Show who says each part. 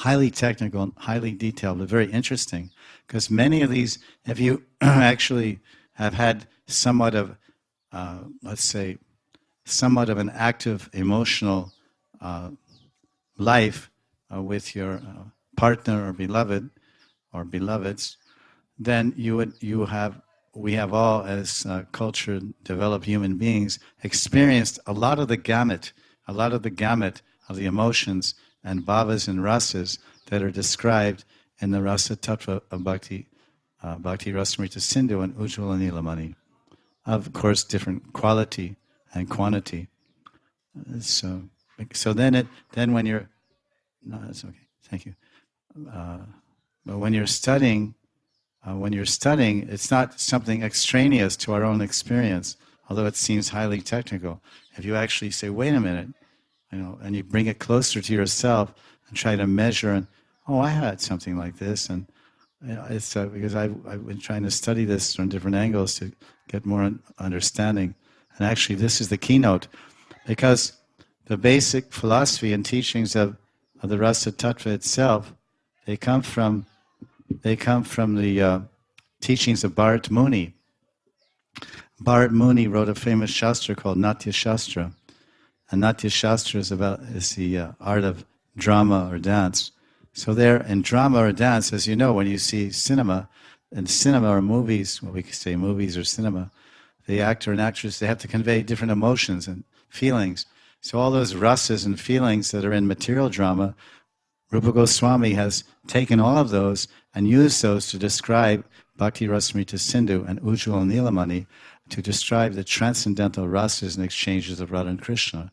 Speaker 1: highly technical and highly detailed, but very interesting. Because many of these, if you actually have had somewhat of, let's say, somewhat of an active emotional life with your partner or beloved or beloveds, then we have all, as cultured, developed human beings, experienced a lot of the gamut of the emotions and bhavas and rasas that are described in the Rasa Tattva of Bhakti, Bhakti Rasamrita Sindhu and Ujjvala Nilamani. Of course, different quality and quantity. So then when you're, no, that's okay. Thank you. But when you're studying, it's not something extraneous to our own experience, although it seems highly technical. If you actually say, "Wait a minute," and you bring it closer to yourself and try to measure, and I had something like this, and it's because I've been trying to study this from different angles to get more understanding, and actually this is the keynote, because the basic philosophy and teachings of the Rasa Tattva itself, they come from the teachings of Bharat Muni. Bharat Muni wrote a famous shastra called Natya Shastra. And Natya Shastra is the art of drama or dance. So there, in drama or dance, as you know, when you see cinema, in cinema or movies, well, we could say movies or cinema, the actor and actress, they have to convey different emotions and feelings. So all those rasas and feelings that are in material drama, Rupa Goswami has taken all of those and used those to describe Bhakti Rasamrita Sindhu and Ujjvala Nilamani, to describe the transcendental rasas and exchanges of Radha and Krishna.